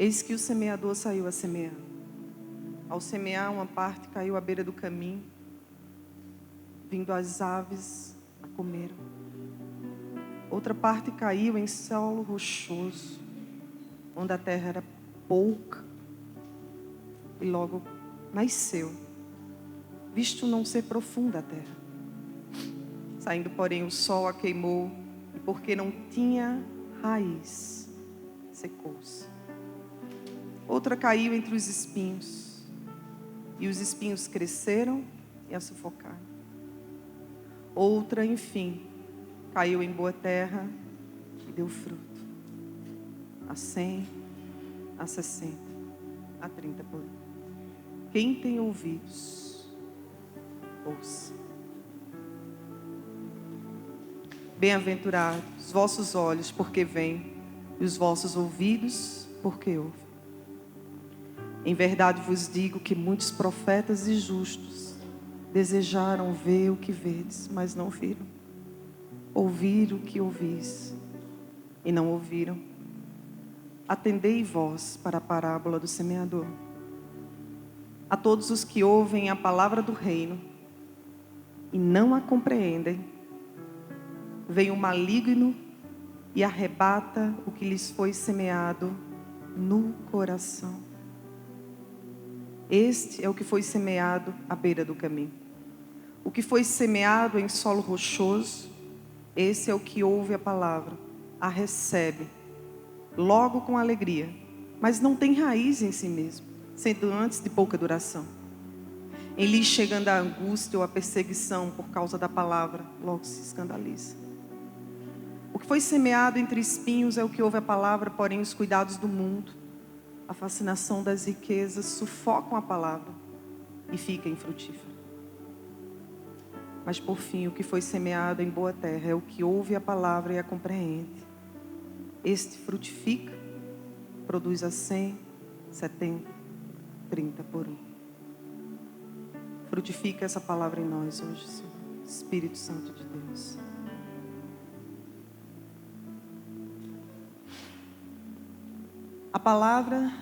Eis que o semeador saiu a semear. Ao semear, uma parte caiu à beira do caminho, vindo as aves a comeram. Outra parte caiu em solo rochoso, onde a terra era pouca, e logo nasceu, visto não ser profunda a terra. Saindo, porém, o sol a queimou, e porque não tinha raiz, secou-se. Outra caiu entre os espinhos, e os espinhos cresceram e a sufocaram. Outra, enfim, caiu em boa terra e deu fruto. A 100, a 60, a 30 por um. Quem tem ouvidos, ouça. Bem-aventurados os vossos olhos, porque veem, e os vossos ouvidos, porque ouvem. Em verdade vos digo que muitos profetas e justos desejaram ver o que vedes, mas não viram. Ouvir o que ouvis, e não ouviram. Atendei vós para a parábola do semeador. A todos os que ouvem a palavra do reino e não a compreendem, vem o maligno e arrebata o que lhes foi semeado no coração. Este é o que foi semeado à beira do caminho. O que foi semeado em solo rochoso, esse é o que ouve a palavra, a recebe, logo com alegria, mas não tem raiz em si mesmo, sendo antes de pouca duração. Em lhe chegando a angústia ou a perseguição por causa da palavra, logo se escandaliza. O que foi semeado entre espinhos é o que ouve a palavra, porém os cuidados do mundo, a fascinação das riquezas sufocam a palavra e fica infrutífera. Mas por fim, o que foi semeado em boa terra é o que ouve a palavra e a compreende. Este frutifica, produz a 100, 70, 30 por um. Frutifica essa palavra em nós hoje, Senhor. Espírito Santo de Deus. A palavra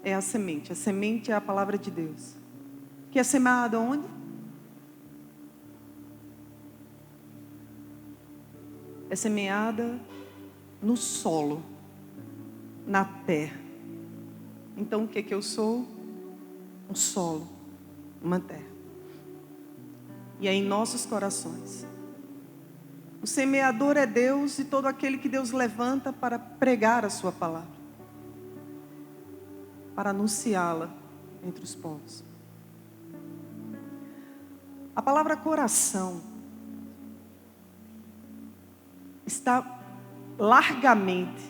é a semente. A semente é a palavra de Deus. Que é semeada onde? É semeada no solo, na terra. Então o que eu sou? Um solo, uma terra. E é em nossos corações. O semeador é Deus e todo aquele que Deus levanta para pregar a sua palavra, para anunciá-la entre os povos. A palavra coração está largamente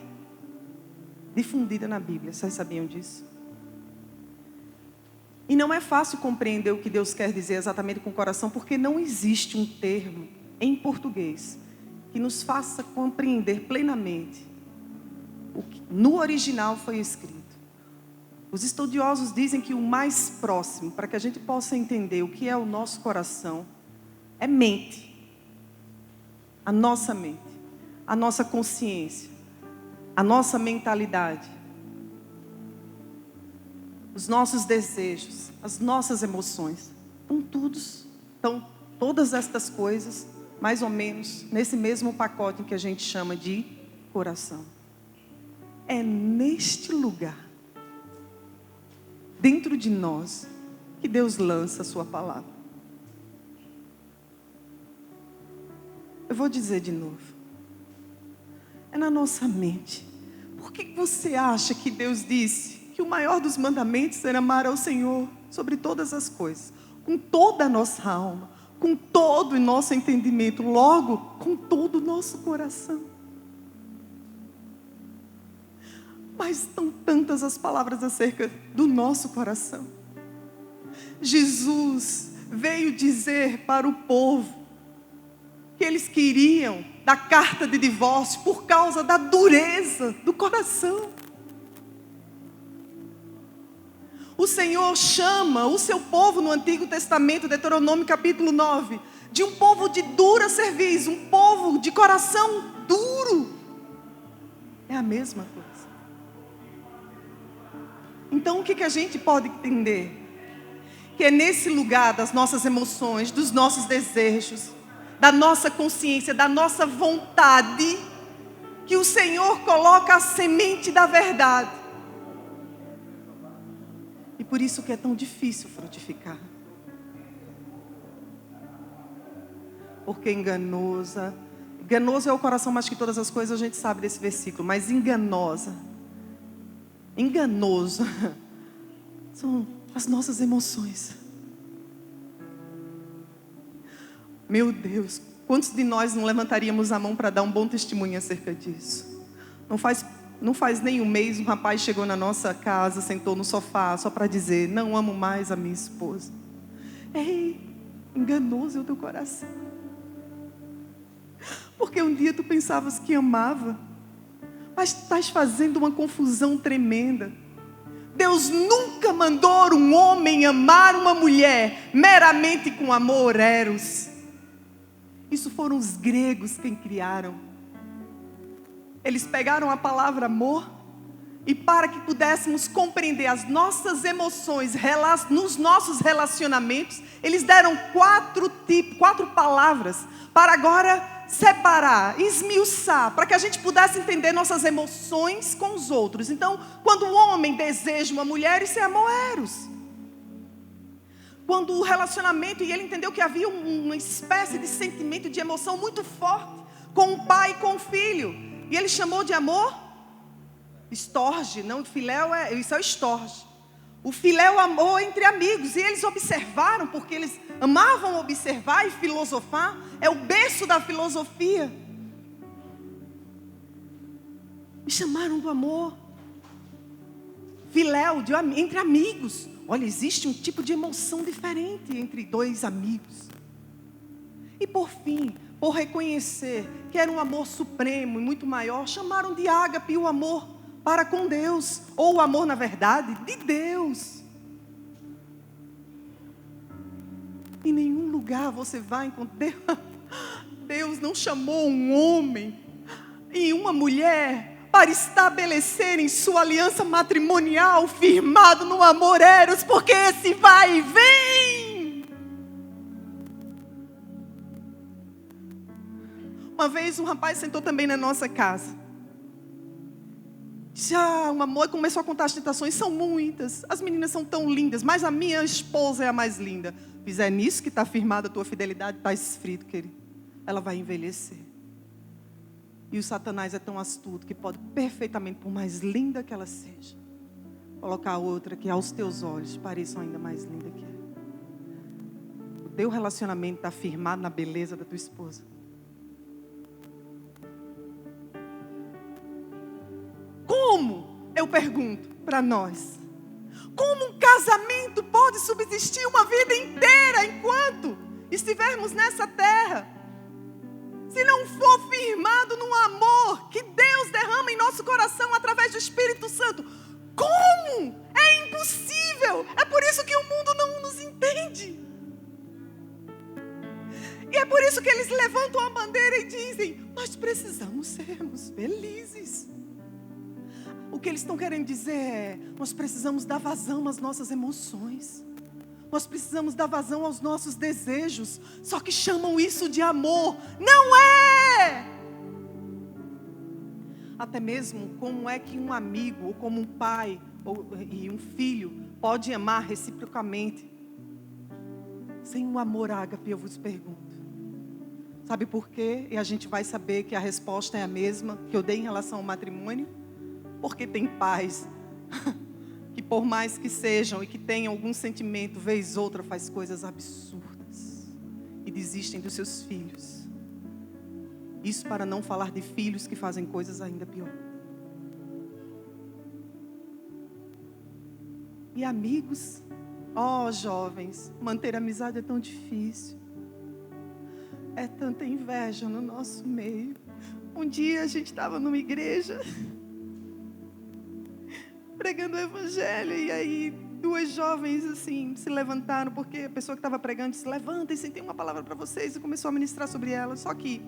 difundida na Bíblia. Vocês sabiam disso? E não é fácil compreender o que Deus quer dizer exatamente com coração, porque não existe um termo em português que nos faça compreender plenamente o que no original foi escrito. Os estudiosos dizem que o mais próximo, para que a gente possa entender o que é o nosso coração, é mente. A nossa mente, a nossa consciência, a nossa mentalidade, os nossos desejos, as nossas emoções. Estão todas estas coisas, mais ou menos, nesse mesmo pacote que a gente chama de coração. É neste lugar, dentro de nós, que Deus lança a sua palavra. Eu vou dizer de novo. É na nossa mente. Por que você acha que Deus disse que o maior dos mandamentos era amar ao Senhor sobre todas as coisas, com toda a nossa alma, com todo o nosso entendimento, logo com todo o nosso coração? Mas são tantas as palavras acerca do nosso coração. Jesus veio dizer para o povo que eles queriam da carta de divórcio por causa da dureza do coração. O Senhor chama o seu povo no Antigo Testamento, Deuteronômio capítulo 9, de um povo de dura cerviz, um povo de coração duro. É a mesma coisa. Então o que a gente pode entender? Que é nesse lugar das nossas emoções, dos nossos desejos, da nossa consciência, da nossa vontade, que o Senhor coloca a semente da verdade. E por isso que é tão difícil frutificar. Porque enganoso é o coração mais que todas as coisas, a gente sabe desse versículo, mas enganoso são as nossas emoções. Meu Deus, quantos de nós não levantaríamos a mão para dar um bom testemunho acerca disso? Não faz nem um mês, um rapaz chegou na nossa casa, sentou no sofá, só para dizer: não amo mais a minha esposa. Ei, enganoso é o teu coração. Porque um dia tu pensavas que amava, mas estás fazendo uma confusão tremenda. Deus nunca mandou um homem amar uma mulher meramente com amor, eros. Isso foram os gregos quem criaram. Eles pegaram a palavra amor e para que pudéssemos compreender as nossas emoções nos nossos relacionamentos, eles deram quatro palavras para agora separar, esmiuçar, para que a gente pudesse entender nossas emoções com os outros. Então, quando o homem deseja uma mulher, isso é amor eros. Quando o relacionamento, e ele entendeu que havia uma espécie de sentimento, de emoção muito forte com o pai e com o filho, e ele chamou de amor estorge, não, filéu isso é o estorge. O filéu é o amor entre amigos, e eles observaram, porque eles amavam observar e filosofar, é o berço da filosofia. Me chamaram do amor filéu, entre amigos. Olha, existe um tipo de emoção diferente entre dois amigos. E por fim, por reconhecer que era um amor supremo e muito maior, chamaram de ágape o amor para com Deus, ou o amor, na verdade, de Deus. Em nenhum lugar você vai encontrar. Deus não chamou um homem e uma mulher para estabelecerem sua aliança matrimonial firmado no amor eros, porque esse vai e vem. Uma vez um rapaz sentou também na nossa casa. Já uma moça começou a contar as tentações, são muitas, as meninas são tão lindas, mas a minha esposa é a mais linda. Fizer nisso que está firmada a tua fidelidade, está escrito, querido, ela vai envelhecer. E o Satanás é tão astuto que pode perfeitamente, por mais linda que ela seja, colocar outra que aos teus olhos pareça ainda mais linda que ela. O teu relacionamento está firmado na beleza da tua esposa. Como? Eu pergunto para nós. Como um casamento pode subsistir uma vida inteira enquanto estivermos nessa terra? Se não for firmado num amor que Deus derrama em nosso coração através do Espírito Santo, como? É impossível. É por isso que o mundo não nos entende. E é por isso que eles levantam a bandeira e dizem: nós precisamos sermos felizes. O que eles estão querendo dizer é: nós precisamos dar vazão às nossas emoções. Nós precisamos dar vazão aos nossos desejos. Só que chamam isso de amor. Não é! Até mesmo como é que um amigo, ou como um pai e um filho, pode amar reciprocamente sem um amor ágape, eu vos pergunto. Sabe por quê? E a gente vai saber que a resposta é a mesma que eu dei em relação ao matrimônio. Porque tem pais que, por mais que sejam e que tenham algum sentimento, vez outra faz coisas absurdas e desistem dos seus filhos. Isso para não falar de filhos que fazem coisas ainda pior. E amigos, jovens, manter amizade é tão difícil. É tanta inveja no nosso meio. Um dia a gente estava numa igreja pregando o evangelho, e aí duas jovens assim se levantaram, porque a pessoa que estava pregando disse: levantem-se, tem uma palavra para vocês, e começou a ministrar sobre ela. Só que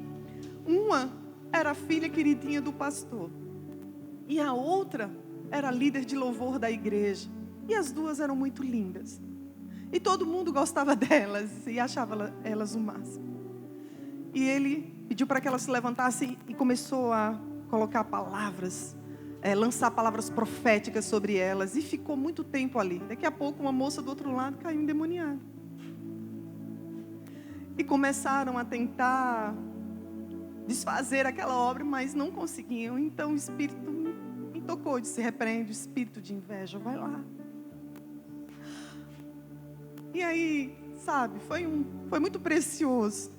uma era a filha queridinha do pastor, e a outra era líder de louvor da igreja. E as duas eram muito lindas. E todo mundo gostava delas e achava elas o máximo. E ele pediu para que elas se levantassem e começou a colocar palavras, lançar palavras proféticas sobre elas. E ficou muito tempo ali. Daqui a pouco uma moça do outro lado caiu endemoniada. E começaram a tentar desfazer aquela obra, mas não conseguiam. Então o Espírito me tocou e disse: repreende o espírito de inveja, vai lá. E aí, sabe, foi muito precioso.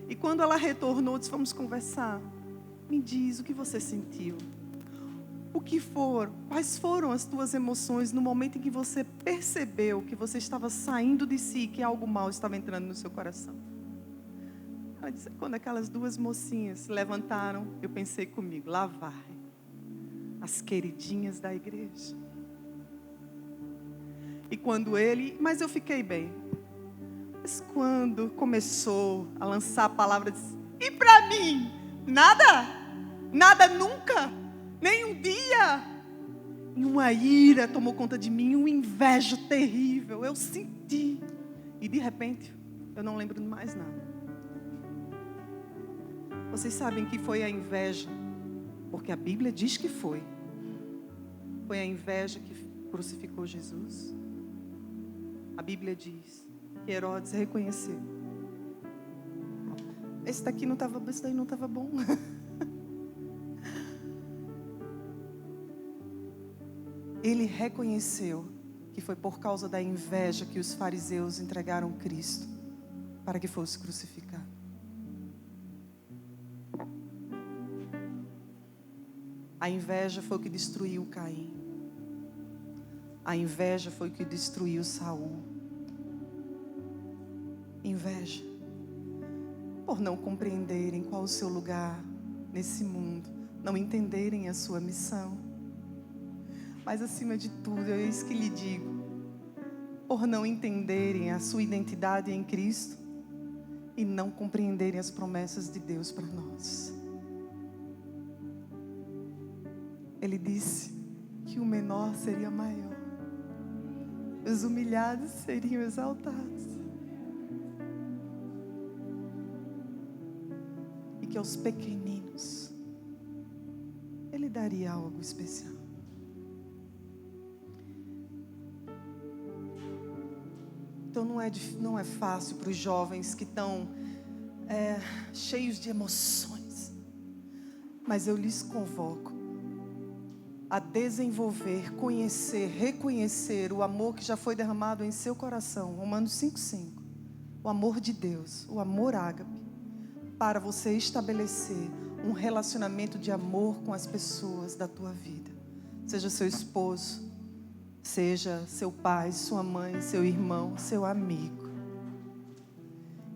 E quando ela retornou, disse: vamos conversar. Me diz o que você sentiu. Quais foram as tuas emoções no momento em que você percebeu que você estava saindo de si, que algo mal estava entrando no seu coração? Ela disse: quando aquelas duas mocinhas se levantaram, eu pensei comigo: lá vai, as queridinhas da igreja. E mas eu fiquei bem. Mas quando começou a lançar a palavra, disse: e para mim? Nada nunca, nem um dia. E uma ira tomou conta de mim, um invejo terrível, eu senti. E de repente, eu não lembro de mais nada. Vocês sabem que foi a inveja, porque a Bíblia diz que foi. Foi a inveja que crucificou Jesus. A Bíblia diz que Herodes reconheceu. Esse daí não estava bom. Ele reconheceu que foi por causa da inveja que os fariseus entregaram Cristo para que fosse crucificado. A inveja foi o que destruiu Caim. A inveja foi o que destruiu Saul. Inveja. Por não compreenderem qual o seu lugar nesse mundo. Não entenderem a sua missão. Mas acima de tudo, é isso que lhe digo. Por não entenderem a sua identidade em Cristo. E não compreenderem as promessas de Deus para nós. Ele disse que o menor seria maior. Os humilhados seriam exaltados. E que aos pequeninos Ele daria algo especial. Então não é fácil para os jovens que estão cheios de emoções. Mas eu lhes convoco a desenvolver, conhecer, reconhecer o amor que já foi derramado em seu coração. Romanos 5,5. O amor de Deus, o amor ágape, para você estabelecer um relacionamento de amor com as pessoas da tua vida. Seja seu esposo, seja seu pai, sua mãe, seu irmão, seu amigo.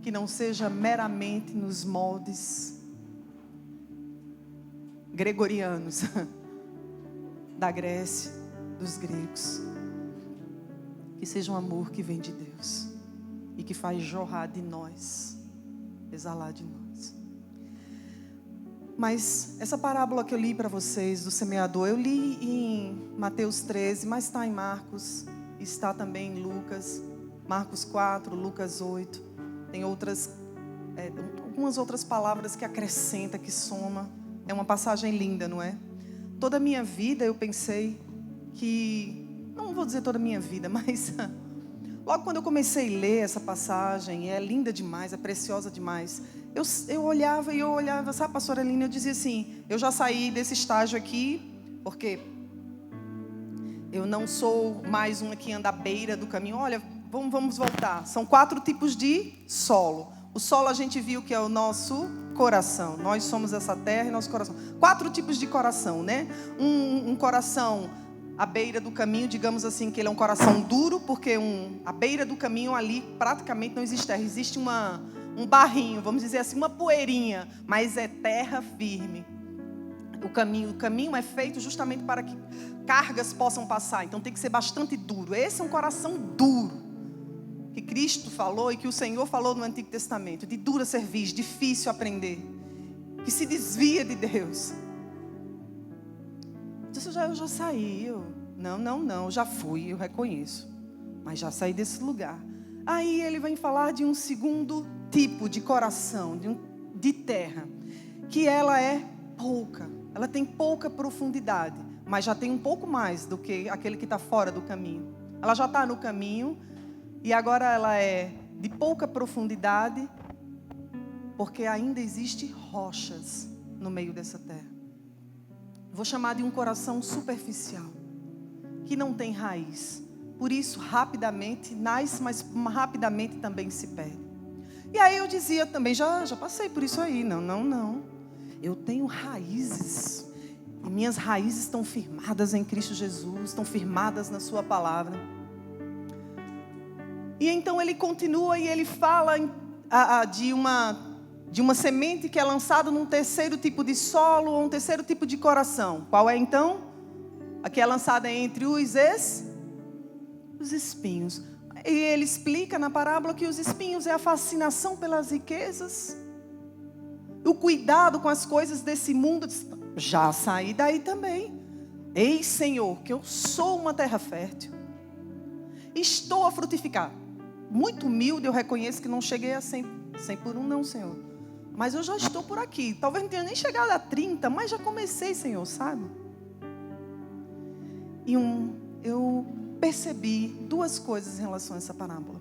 Que não seja meramente nos moldes gregorianos da Grécia, dos gregos. Que seja um amor que vem de Deus e que faz jorrar de nós, exalar de nós. Mas essa parábola que eu li para vocês do semeador, eu li em Mateus 13, mas está em Marcos, está também em Lucas, Marcos 4, Lucas 8. Tem algumas outras palavras que acrescenta, que soma. É uma passagem linda, não é? Toda a minha vida eu pensei que, não vou dizer toda a minha vida, mas logo quando eu comecei a ler essa passagem, é linda demais, é preciosa demais. Eu olhava, sabe, pastora Aline, eu dizia assim: eu já saí desse estágio aqui, porque eu não sou mais uma que anda à beira do caminho. Olha, vamos voltar. São 4 tipos de solo. O solo a gente viu que é o nosso coração. Nós somos essa terra e nosso coração. 4 tipos de coração, né? Um coração à beira do caminho, digamos assim, que ele é um coração duro, porque à beira do caminho ali praticamente não existe terra. Existe um barrinho, vamos dizer assim, uma poeirinha, mas é terra firme. O caminho é feito justamente para que cargas possam passar, então tem que ser bastante duro. Esse é um coração duro, que Cristo falou e que o Senhor falou no Antigo Testamento, de dura cerviz, difícil aprender, que se desvia de Deus. Eu já saí, Não, já fui, eu reconheço. Mas já saí desse lugar. Aí ele vem falar de um segundo tipo de coração, de terra, que ela é pouca, ela tem pouca profundidade, mas já tem um pouco mais do que aquele que está fora do caminho. Ela já está no caminho e agora ela é de pouca profundidade, porque ainda existem rochas no meio dessa terra. Vou chamar de um coração superficial, que não tem raiz. Por isso, rapidamente nasce, mas rapidamente também se perde. E aí eu dizia também, já passei por isso aí. Não. Eu tenho raízes. E minhas raízes estão firmadas em Cristo Jesus, estão firmadas na sua palavra. E então ele continua e ele fala de uma semente que é lançada num terceiro tipo de solo, ou um terceiro tipo de coração. Qual é então? A que é lançada entre os espinhos. E ele explica na parábola que os espinhos é a fascinação pelas riquezas, o cuidado com as coisas desse mundo. Já saí daí também. Ei, Senhor, que eu sou uma terra fértil, estou a frutificar. Muito humilde, eu reconheço que não cheguei a 100 por 1 não, Senhor. Mas eu já estou por aqui. Talvez não tenha nem chegado a 30, mas já comecei, Senhor, sabe? E eu percebi duas coisas em relação a essa parábola.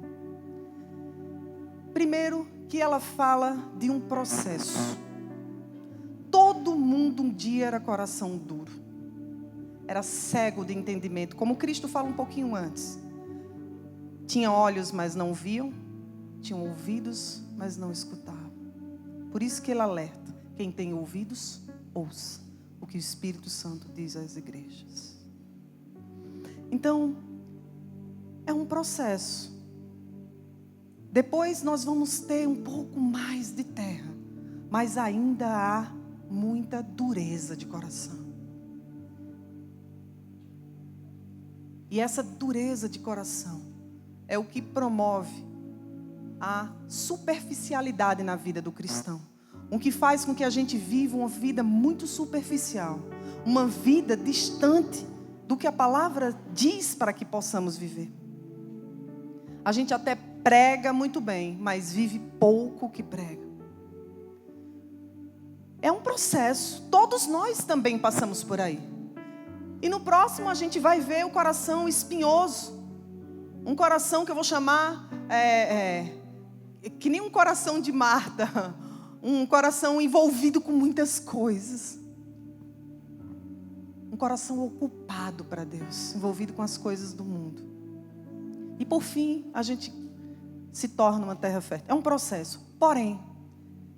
Primeiro, que ela fala de um processo. Todo mundo um dia era coração duro. Era cego de entendimento, como Cristo fala um pouquinho antes. Tinha olhos, mas não viam. Tinham ouvidos, mas não escutavam. Por isso que ele alerta: quem tem ouvidos, ouça o que o Espírito Santo diz às igrejas. Então, é um processo. Depois nós vamos ter um pouco mais de terra, mas ainda há muita dureza de coração. E essa dureza de coração é o que promove a superficialidade na vida do cristão. O que faz com que a gente viva uma vida muito superficial, uma vida distante do que a palavra diz para que possamos viver. A gente até prega muito bem, mas vive pouco que prega. É um processo. Todos nós também passamos por aí. E no próximo a gente vai ver o coração espinhoso. Um coração que eu vou chamar que nem um coração de Marta. Um coração envolvido com muitas coisas. Um coração ocupado para Deus, envolvido com as coisas do mundo. E por fim, a gente se torna uma terra fértil. É um processo. Porém,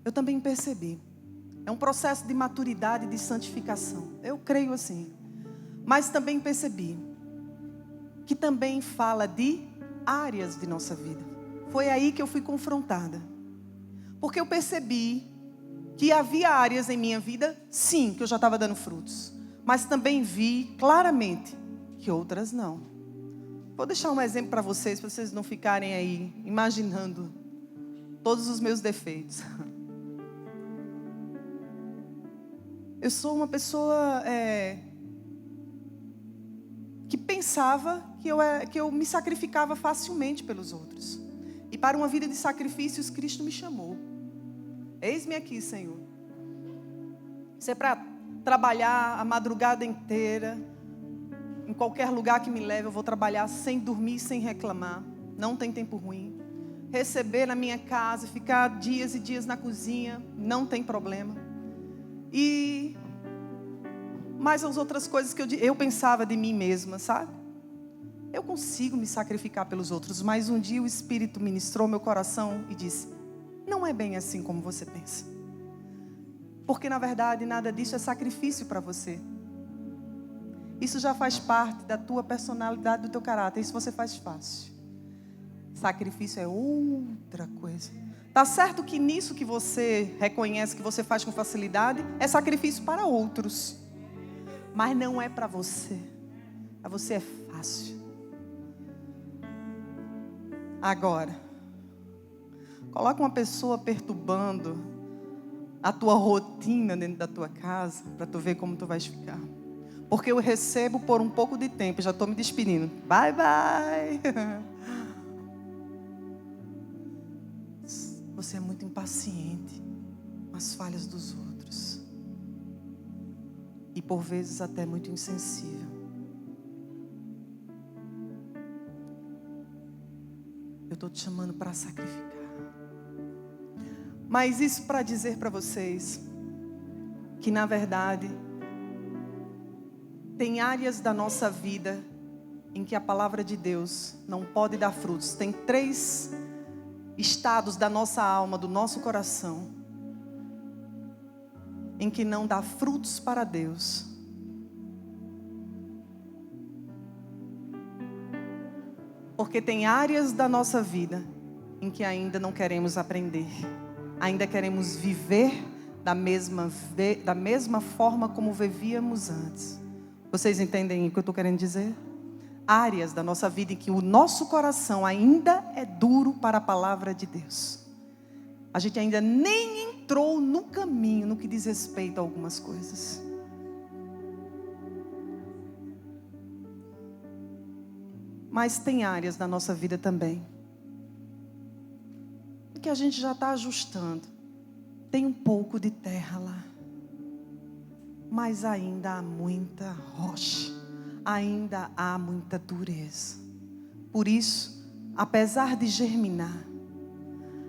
eu também percebi. É um processo de maturidade e de santificação. Eu creio assim. Mas também percebi que também fala de áreas de nossa vida. Foi aí que eu fui confrontada. Porque eu percebi que havia áreas em minha vida, sim, que eu já estava dando frutos. Mas também vi claramente que outras não. Vou deixar um exemplo para vocês não ficarem aí imaginando todos os meus defeitos. Eu sou uma pessoa que pensava que eu me sacrificava facilmente pelos outros. E para uma vida de sacrifícios, Cristo me chamou. Eis-me aqui, Senhor. Isso é para trabalhar a madrugada inteira. Em qualquer lugar que me leve, eu vou trabalhar sem dormir, sem reclamar. Não tem tempo ruim. Receber na minha casa, ficar dias e dias na cozinha, não tem problema. E mais as outras coisas que eu pensava de mim mesma, sabe? Eu consigo me sacrificar pelos outros, mas um dia o Espírito ministrou meu coração e disse: não é bem assim como você pensa. Porque na verdade nada disso é sacrifício para você. Isso já faz parte da tua personalidade, do teu caráter. Isso você faz fácil. Sacrifício é outra coisa. Tá certo que nisso que você reconhece, que você faz com facilidade, é sacrifício para outros. Mas não é para você. Para você é fácil. Agora, coloca uma pessoa perturbando a tua rotina dentro da tua casa, para tu ver como tu vais ficar. porque eu recebo por um pouco de tempo. Já estou me despedindo. Bye, bye. Você é muito impaciente com as falhas dos outros. E por vezes até muito insensível. Eu estou te chamando para sacrificar. Mas isso para dizer para vocês que na verdade tem áreas da nossa vida em que a palavra de Deus não pode dar frutos. Tem 3 estados da nossa alma, do nosso coração, em que não dá frutos para Deus. Porque tem áreas da nossa vida em que ainda não queremos aprender. Ainda queremos viver da mesma forma como vivíamos antes. Vocês entendem o que eu estou querendo dizer? Áreas da nossa vida em que o nosso coração ainda é duro para a palavra de Deus. A gente ainda nem entrou no caminho no que diz respeito a algumas coisas. Mas tem áreas da nossa vida também que a gente já está ajustando. Tem um pouco de terra lá, mas ainda há muita rocha, ainda há muita dureza. Por isso, apesar de germinar,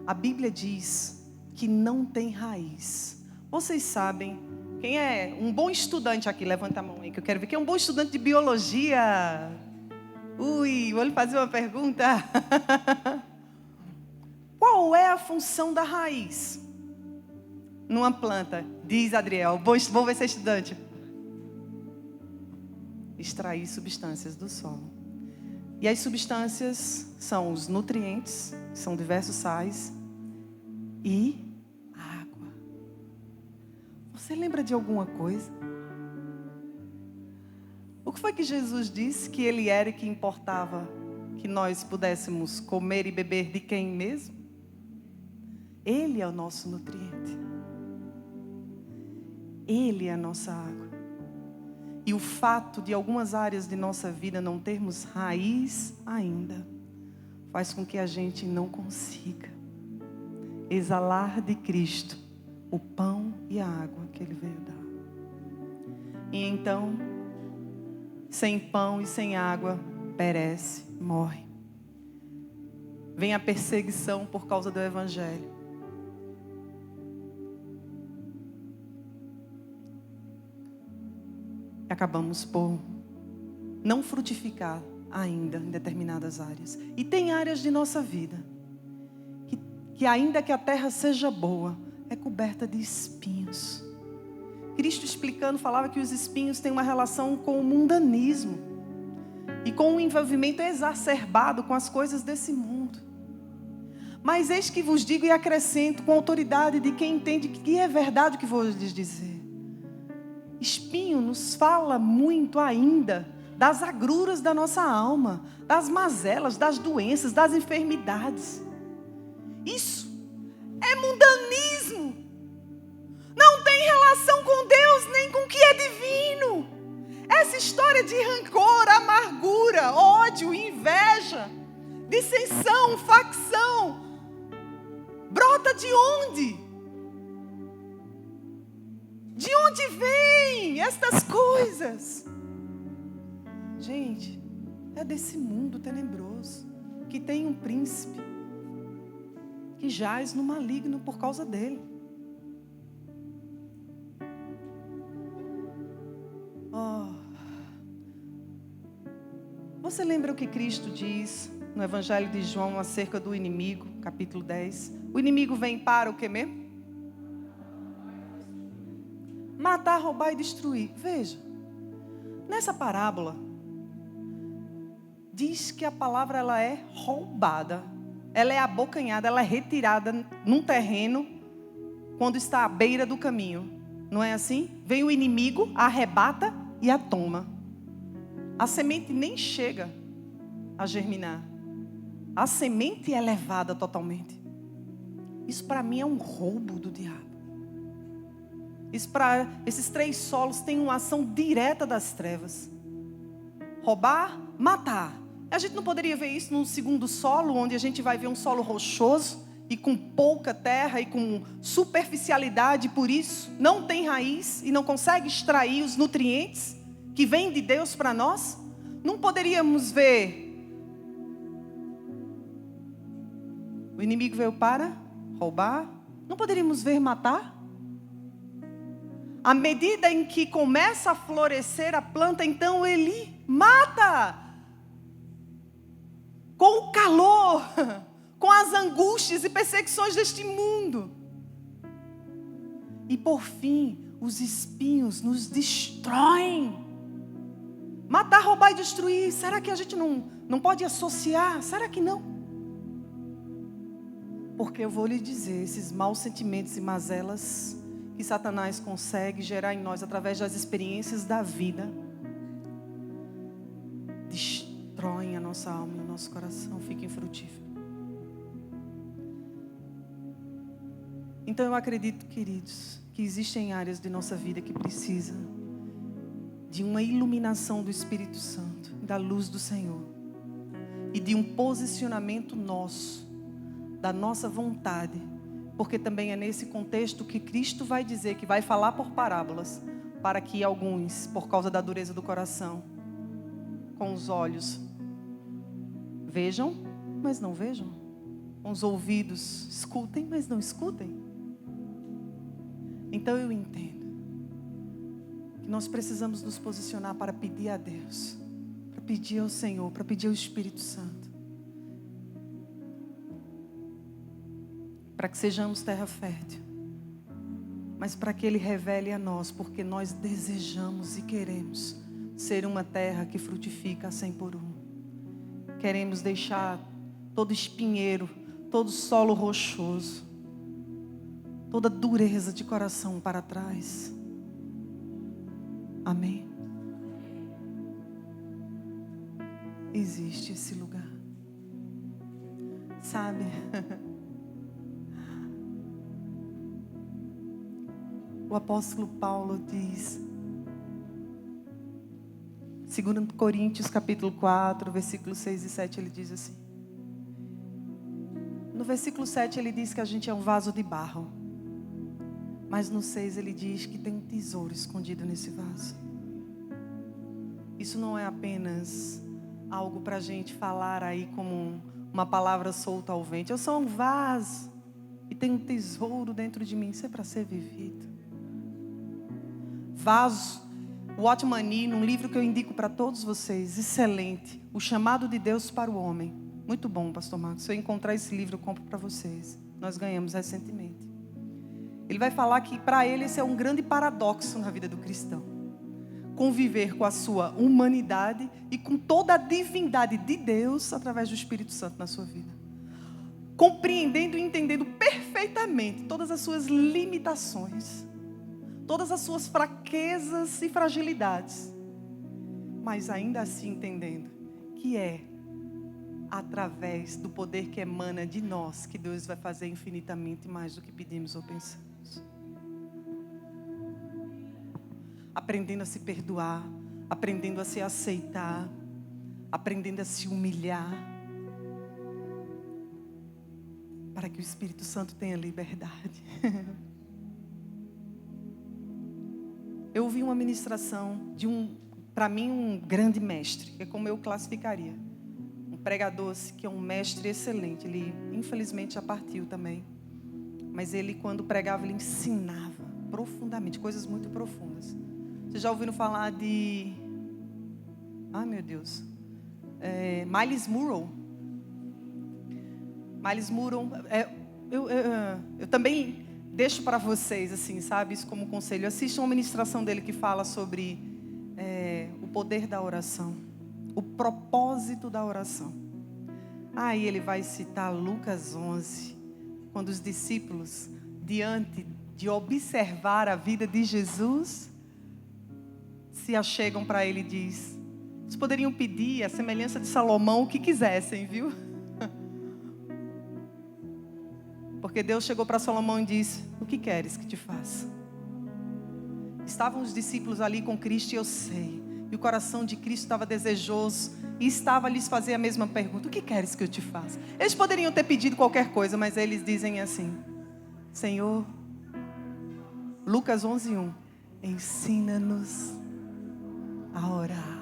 a Bíblia diz que não tem raiz. Vocês sabem, quem é um bom estudante aqui? Levanta a mão aí que eu quero ver. Quem é um bom estudante de biologia? Vou lhe fazer uma pergunta. Qual é a função da raiz numa planta? Diz Adriel. Vou ver se é estudante. Extrair substâncias do solo. E as substâncias são os nutrientes, são diversos sais, e água. Você lembra de alguma coisa? O que foi que Jesus disse que Ele era e que importava que nós pudéssemos comer e beber de quem mesmo? Ele é o nosso nutriente. Ele é a nossa água. E o fato de algumas áreas de nossa vida não termos raiz ainda, faz com que a gente não consiga exalar de Cristo o pão e a água que Ele veio dar. E então, sem pão e sem água, perece, morre. Vem a perseguição por causa do Evangelho. Acabamos por não frutificar ainda em determinadas áreas. E tem áreas de nossa vida que ainda que a terra seja boa, é coberta de espinhos. Cristo explicando, falava que os espinhos têm uma relação com o mundanismo e com o envolvimento exacerbado com as coisas desse mundo. Mas eis que vos digo e acrescento com autoridade de quem entende que é verdade o que vou lhes dizer. Espinho nos fala muito ainda das agruras da nossa alma, das mazelas, das doenças, das enfermidades. Isso é mundanismo. Não tem relação com Deus nem com o que é divino. Essa história de rancor, amargura, ódio, inveja, dissensão, facção, brota de onde? De onde vêm estas coisas? Gente, é desse mundo tenebroso que tem um príncipe que jaz no maligno por causa dele. Você lembra o que Cristo diz no Evangelho de João acerca do inimigo, capítulo 10? O inimigo vem para o que mesmo? Matar, roubar e destruir. Veja, nessa parábola, diz que a palavra ela é roubada. Ela é abocanhada, ela é retirada num terreno quando está à beira do caminho. Não é assim? Vem o inimigo, arrebata e a toma. A semente nem chega a germinar. A semente é levada totalmente. Isso para mim é um roubo do diabo. Esses 3 solos têm uma ação direta das trevas. Roubar, matar. A gente não poderia ver isso num segundo solo, onde a gente vai ver um solo rochoso e com pouca terra e com superficialidade, por isso não tem raiz e não consegue extrair os nutrientes que vêm de Deus para nós? Não poderíamos ver o inimigo veio para roubar? Não poderíamos ver matar? À medida em que começa a florescer a planta, então ele mata. Com o calor, com as angústias e perseguições deste mundo. E por fim, os espinhos nos destroem. Matar, roubar e destruir, será que a gente não pode associar? Será que não? Porque eu vou lhe dizer, esses maus sentimentos e mazelas que Satanás consegue gerar em nós através das experiências da vida, destroem a nossa alma e o nosso coração, fiquem frutíferos. Então eu acredito, queridos, que existem áreas de nossa vida que precisam de uma iluminação do Espírito Santo, da luz do Senhor, e de um posicionamento nosso, da nossa vontade, porque também é nesse contexto que Cristo vai dizer, que vai falar por parábolas, para que alguns, por causa da dureza do coração, com os olhos vejam, mas não vejam, com os ouvidos escutem, mas não escutem. Então eu entendo que nós precisamos nos posicionar para pedir a Deus, para pedir ao Senhor, para pedir ao Espírito Santo, para que sejamos terra fértil, mas para que Ele revele a nós, porque nós desejamos e queremos ser uma terra que frutifica a 100 por 1. Queremos deixar todo espinheiro, todo solo rochoso, toda dureza de coração para trás. Amém? Existe esse lugar. Sabe? O apóstolo Paulo diz, 2 Coríntios capítulo 4, versículos 6 e 7, ele diz assim. No versículo 7 ele diz que a gente é um vaso de barro. Mas no 6 ele diz que tem um tesouro escondido nesse vaso. Isso não é apenas algo para a gente falar aí como uma palavra solta ao vento. Eu sou um vaso e tem um tesouro dentro de mim. Isso é para ser vivido. Vaso, Watchman Nee, num livro que eu indico para todos vocês, excelente, O Chamado de Deus para o Homem. Muito bom, pastor Marcos. Se eu encontrar esse livro, eu compro para vocês. Nós ganhamos recentemente. Ele vai falar que para ele esse é um grande paradoxo na vida do cristão. Conviver com a sua humanidade e com toda a divindade de Deus através do Espírito Santo na sua vida. Compreendendo e entendendo perfeitamente todas as suas limitações, todas as suas fraquezas e fragilidades, mas ainda assim entendendo que é através do poder que emana de nós que Deus vai fazer infinitamente mais do que pedimos ou pensamos. Aprendendo a se perdoar, aprendendo a se aceitar, aprendendo a se humilhar, para que o Espírito Santo tenha liberdade. Eu ouvi uma ministração de para mim, um grande mestre, que é como eu classificaria. Um pregador que é um mestre excelente. Ele, infelizmente, já partiu também. Mas ele, quando pregava, ele ensinava profundamente, coisas muito profundas. Vocês já ouviram falar de... Ai, meu Deus. Myles Munroe. Myles Munroe. Eu também deixo para vocês, assim, sabe, isso como conselho. Assistam uma ministração dele que fala sobre o poder da oração, o propósito da oração. Aí ele vai citar Lucas 11, quando os discípulos, diante de observar a vida de Jesus, se achegam para ele e diz: eles poderiam pedir a semelhança de Salomão o que quisessem, viu? Porque Deus chegou para Salomão e disse: o que queres que te faça? estavam os discípulos ali com Cristo, e eu sei, e o coração de Cristo estava desejoso, e estava a lhes fazer a mesma pergunta: o que queres que eu te faça? Eles poderiam ter pedido qualquer coisa, mas eles dizem assim: Senhor, Lucas 11:1, ensina-nos a orar.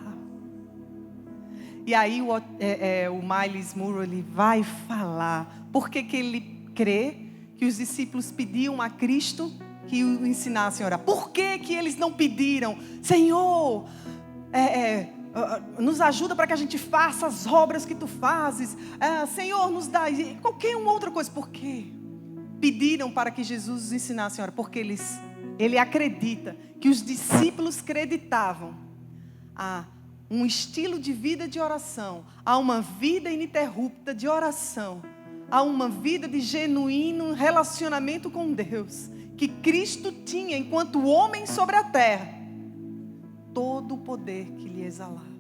E aí o Miles Murrow, ele vai falar por que ele crê que os discípulos pediam a Cristo que o ensinassem a orar. Por que eles não pediram: Senhor, nos ajuda para que a gente faça as obras que tu fazes, Senhor, nos dá qualquer uma outra coisa? Por quê? Pediram para que Jesus os ensinasse a orar, porque ele acredita que os discípulos acreditavam a um estilo de vida de oração, a uma vida ininterrupta de oração, a uma vida de genuíno relacionamento com Deus, que Cristo tinha enquanto homem sobre a terra, todo o poder que lhe exalava.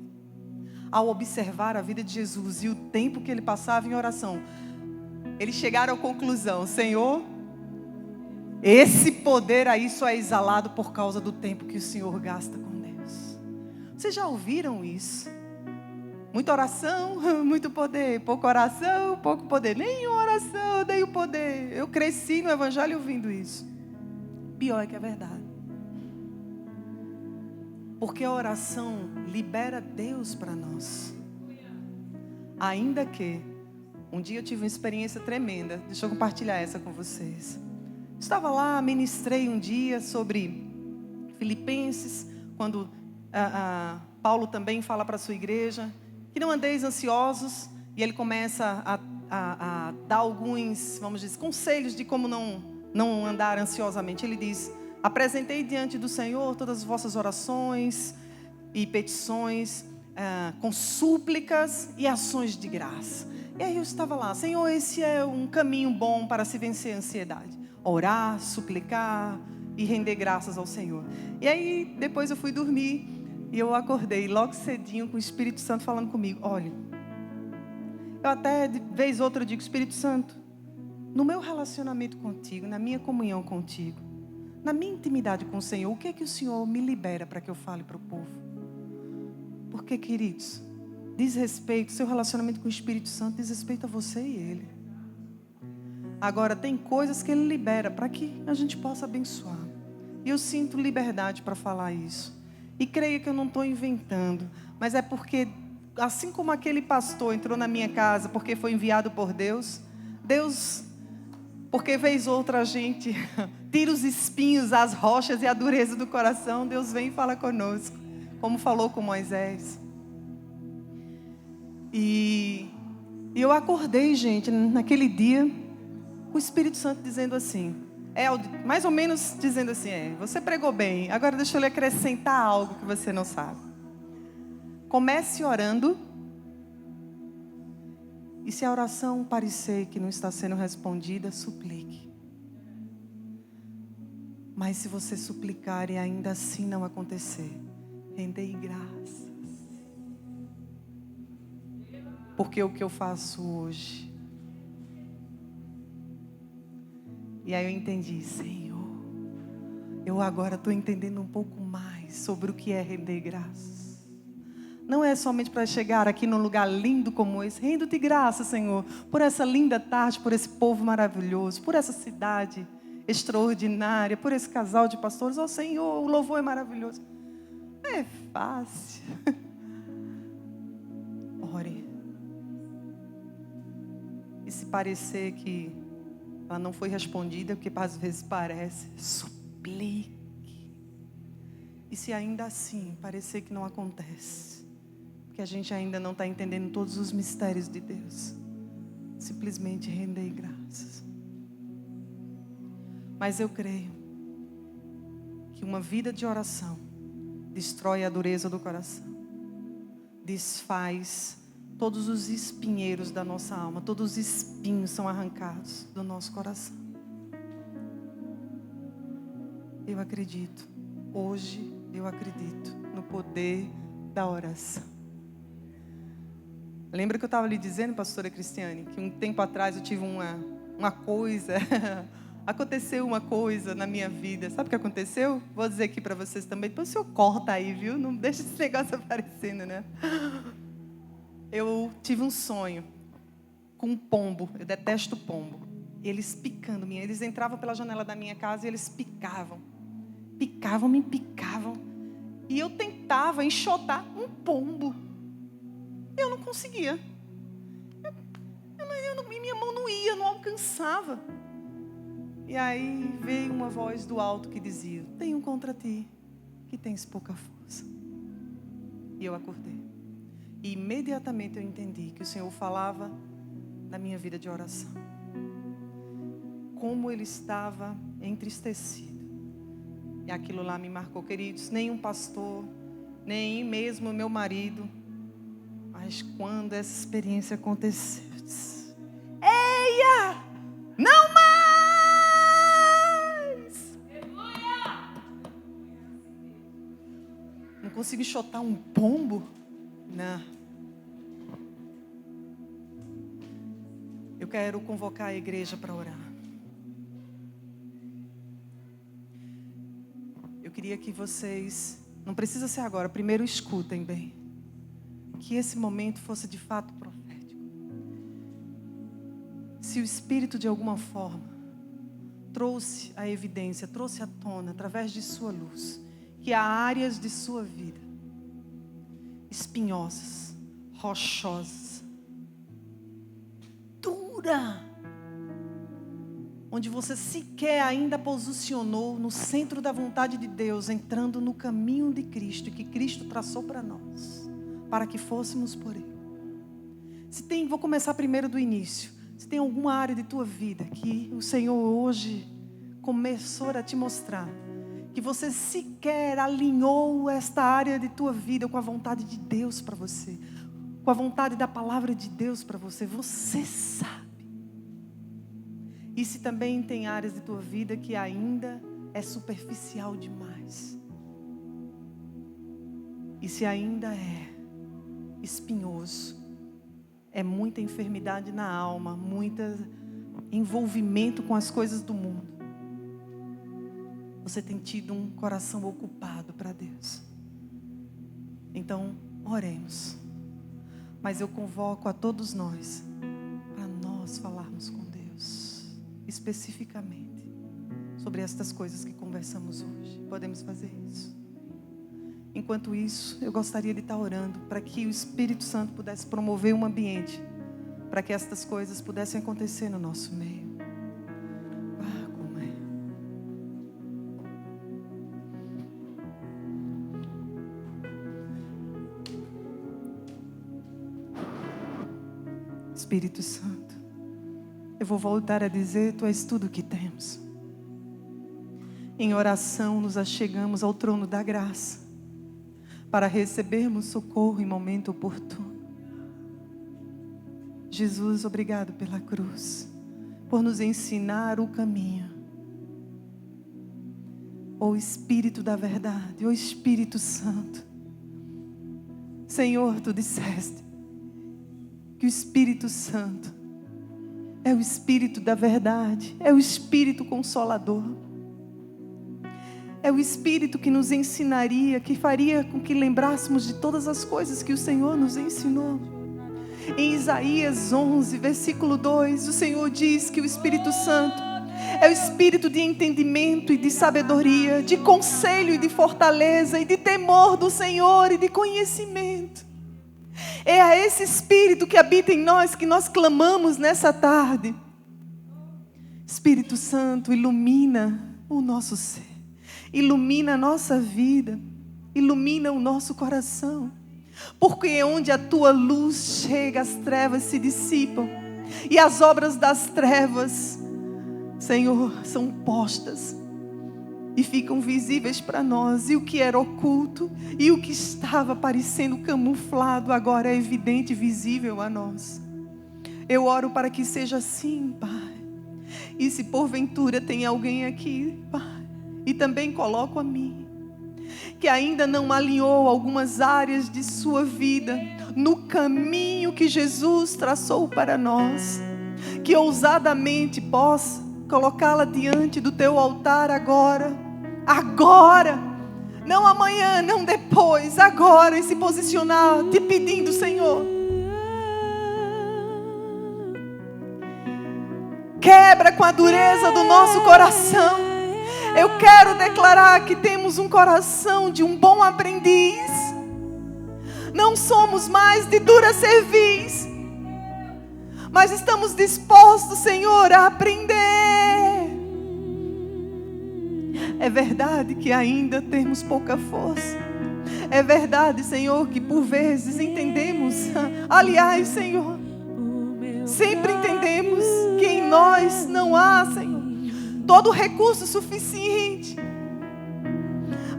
Ao observar a vida de Jesus e o tempo que ele passava em oração, eles chegaram à conclusão: Senhor, esse poder aí só é exalado por causa do tempo que o Senhor gasta com Deus. Vocês já ouviram isso? Muita oração, muito poder. Pouca oração, pouco poder. Nenhuma oração, nem o poder. Eu cresci no evangelho ouvindo isso. Pior é que é verdade. Porque a oração libera Deus para nós. Ainda que um dia eu tive uma experiência tremenda. Deixa eu compartilhar essa com vocês. Estava lá, ministrei um dia sobre Filipenses, quando Paulo também fala para a sua igreja que não andeis ansiosos, e ele começa a dar alguns, vamos dizer, conselhos de como não andar ansiosamente. Ele diz: apresentei diante do Senhor todas as vossas orações e petições, com súplicas e ações de graça. E aí eu estava lá: Senhor, esse é um caminho bom para se vencer a ansiedade: orar, suplicar e render graças ao Senhor. E aí depois eu fui dormir, e eu acordei logo cedinho com o Espírito Santo falando comigo: olha, eu até de vez ou outra eu digo: Espírito Santo, no meu relacionamento contigo, na minha comunhão contigo, na minha intimidade com o Senhor, o que é que o Senhor me libera para que eu fale para o povo? Porque, queridos, diz respeito, seu relacionamento com o Espírito Santo diz respeito a você e Ele. Agora, tem coisas que Ele libera para que a gente possa abençoar. E eu sinto liberdade para falar isso. E creia que eu não estou inventando, mas é porque, assim como aquele pastor entrou na minha casa porque foi enviado por Deus, porque vez outra a gente tira os espinhos, as rochas e a dureza do coração, Deus vem e fala conosco, como falou com Moisés. E eu acordei, gente, naquele dia, com o Espírito Santo dizendo assim, mais ou menos dizendo assim: você pregou bem, agora deixa eu lhe acrescentar algo que você não sabe. Comece orando, e se a oração parecer que não está sendo respondida, suplique. Mas se você suplicar e ainda assim não acontecer, rendei graças. Porque o que eu faço hoje, e aí eu entendi: Senhor, eu agora estou entendendo um pouco mais sobre o que é render graças. Não é somente para chegar aqui num lugar lindo como esse: rendo-te graças, Senhor, por essa linda tarde, por esse povo maravilhoso, por essa cidade extraordinária, por esse casal de pastores. Oh, Senhor, o louvor é maravilhoso. É fácil. Ore. E se parecer que ela não foi respondida, porque às vezes parece, suplique. E se ainda assim parecer que não acontece, porque a gente ainda não está entendendo todos os mistérios de Deus, simplesmente rendei graças. Mas eu creio que uma vida de oração destrói a dureza do coração, desfaz todos os espinheiros da nossa alma, todos os espinhos são arrancados do nosso coração. Eu acredito, hoje eu acredito no poder da oração. Lembra que eu estava lhe dizendo, pastora Cristiane, que um tempo atrás eu tive uma coisa, Aconteceu uma coisa na minha vida. Sabe o que aconteceu? Vou dizer aqui para vocês também. Depois o senhor corta aí, viu? Não deixa esse negócio aparecendo, né? Eu tive um sonho com um pombo. Eu detesto pombo. Eles picando. Eles entravam pela janela da minha casa e eles picavam. Picavam, me picavam. E eu tentava enxotar um pombo. Eu não conseguia. Minha mão não ia, não alcançava. E aí veio uma voz do alto que dizia: tenho contra ti, que tens pouca força. E eu acordei. E imediatamente eu entendi que o Senhor falava na minha vida de oração. Como Ele estava entristecido. E aquilo lá me marcou, queridos. Nem um pastor, nem mesmo meu marido. Mas quando essa experiência aconteceu, eu disse: eia! Não mais! Não consigo enxotar um pombo? Não. Eu quero convocar a igreja para orar. Eu queria que vocês, não precisa ser agora, primeiro escutem bem. Que esse momento fosse de fato profético. Se o Espírito de alguma forma trouxe a evidência, trouxe à tona, através de sua luz, que há áreas de sua vida espinhosas, rochosas, dura, onde você sequer ainda posicionou no centro da vontade de Deus, entrando no caminho de Cristo, que Cristo traçou para nós, para que fôssemos por Ele. Vou começar primeiro do início. Se tem alguma área de tua vida que o Senhor hoje começou a te mostrar, que você sequer alinhou esta área de tua vida com a vontade de Deus para você, com a vontade da palavra de Deus para você, você sabe. E se também tem áreas de tua vida que ainda é superficial demais, e se ainda é espinhoso, é muita enfermidade na alma, muito envolvimento com as coisas do mundo, você tem tido um coração ocupado para Deus. Então, oremos. Mas eu convoco a todos nós, para nós falarmos com Deus, especificamente, sobre estas coisas que conversamos hoje. Podemos fazer isso? Enquanto isso, eu gostaria de estar orando, para que o Espírito Santo pudesse promover um ambiente, para que estas coisas pudessem acontecer no nosso meio. Espírito Santo, eu vou voltar a dizer: Tu és tudo o que temos. Em oração nos achegamos ao trono da graça, para recebermos socorro em momento oportuno. Jesus, obrigado pela cruz, por nos ensinar o caminho. Ó Espírito da verdade, ó Espírito Santo, Senhor, Tu disseste que o Espírito Santo é o Espírito da verdade, é o Espírito Consolador, é o Espírito que nos ensinaria, que faria com que lembrássemos de todas as coisas que o Senhor nos ensinou. Em Isaías 11, versículo 2, o Senhor diz que o Espírito Santo é o Espírito de entendimento e de sabedoria, de conselho e de fortaleza, e de temor do Senhor e de conhecimento. É a esse Espírito que habita em nós que nós clamamos nessa tarde. Espírito Santo, ilumina o nosso ser, ilumina a nossa vida, ilumina o nosso coração, porque onde a Tua luz chega, as trevas se dissipam, e as obras das trevas, Senhor, são postas e ficam visíveis para nós. E o que era oculto e o que estava parecendo camuflado, agora é evidente e visível a nós. Eu oro para que seja assim, Pai. E se porventura tem alguém aqui, Pai, e também coloco a mim, que ainda não alinhou algumas áreas de sua vida no caminho que Jesus traçou para nós, que ousadamente possa colocá-la diante do teu altar agora. Agora. Não amanhã, não depois. Agora. E se posicionar te pedindo, Senhor. Quebra com a dureza do nosso coração. Eu quero declarar que temos um coração de um bom aprendiz. Não somos mais de dura cerviz, mas estamos dispostos, Senhor, a aprender. É verdade que ainda temos pouca força. É verdade, Senhor, que por vezes entendemos. Aliás, Senhor, sempre entendemos que em nós não há, Senhor, todo recurso suficiente.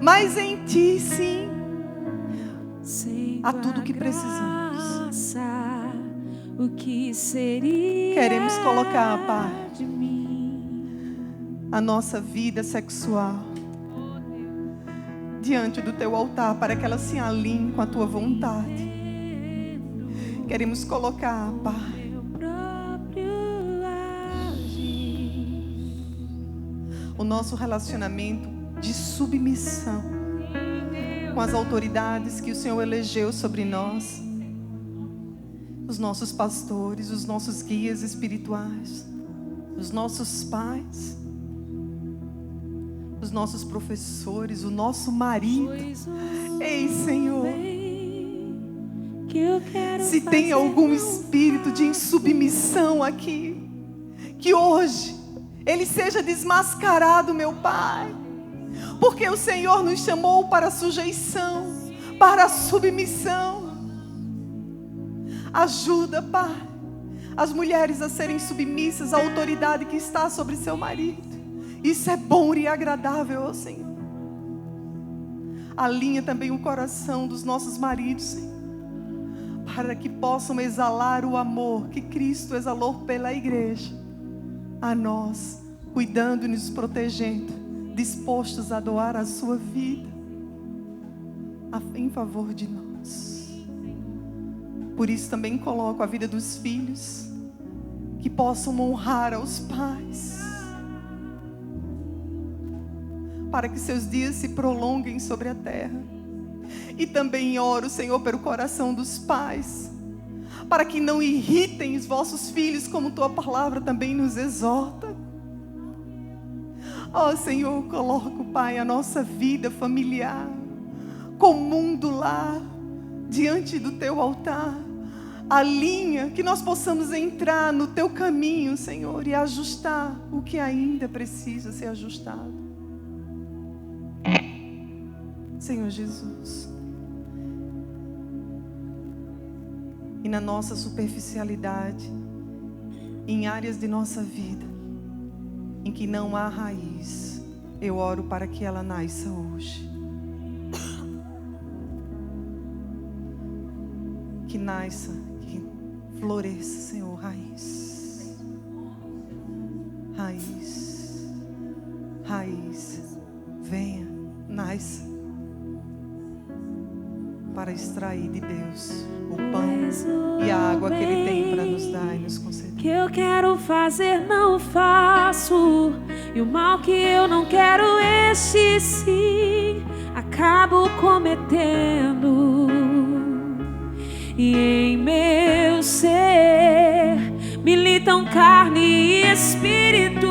Mas em Ti, sim, há tudo o que precisamos. O que seria? Queremos colocar, Pai, a nossa vida sexual diante do Teu altar, para que ela se alinhe com a Tua vontade. Queremos colocar, Pai, o nosso relacionamento de submissão com as autoridades que o Senhor elegeu sobre nós, os nossos pastores, os nossos guias espirituais, os nossos pais, os nossos professores, o nosso marido. Ei, Senhor, se tem algum espírito de insubmissão aqui, que hoje ele seja desmascarado, meu Pai, porque o Senhor nos chamou para a sujeição, para a submissão. Ajuda, Pai, as mulheres a serem submissas à autoridade que está sobre seu marido. Isso é bom e agradável ao Senhor. Alinha também o coração dos nossos maridos, Senhor, para que possam exalar o amor que Cristo exalou pela igreja a nós, cuidando e nos protegendo, dispostos a doar a sua vida em favor de nós. Por isso também coloco a vida dos filhos, que possam honrar aos pais, para que seus dias se prolonguem sobre a terra. E também oro, Senhor, pelo coração dos pais, para que não irritem os vossos filhos, como Tua palavra também nos exorta. Ó Senhor, coloco, Pai, a nossa vida familiar, comum do lar, diante do Teu altar. Alinha, que nós possamos entrar no Teu caminho, Senhor, e ajustar o que ainda precisa ser ajustado. Senhor Jesus. E na nossa superficialidade, em áreas de nossa vida em que não há raiz, eu oro para que ela nasça hoje. Que nasça, que floresça, Senhor, raiz. Raiz. Raiz. Venha, nasça, para extrair de Deus o pão e a água que Ele tem para nos dar e nos conceder. Que eu quero fazer, não faço, e o mal que eu não quero, este sim, acabo cometendo. E em meu ser militam carne e espírito,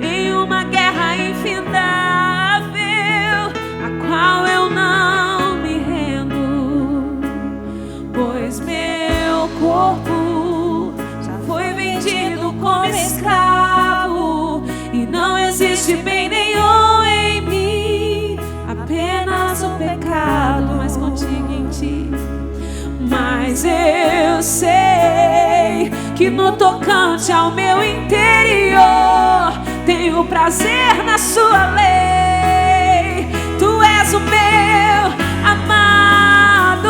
em uma guerra infindável, a qual eu não me rendo, pois meu corpo já foi vendido como escravo, e não existe bem nenhum em mim, apenas o pecado, mas contigo em Ti. Mas eu sei que no tocante ao meu interior tenho prazer na Sua lei. Tu és o meu amado,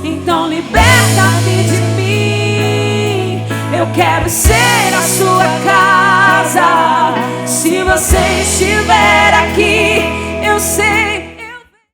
então liberta-me de mim. Eu quero ser a Sua casa. Se você estiver aqui, eu sei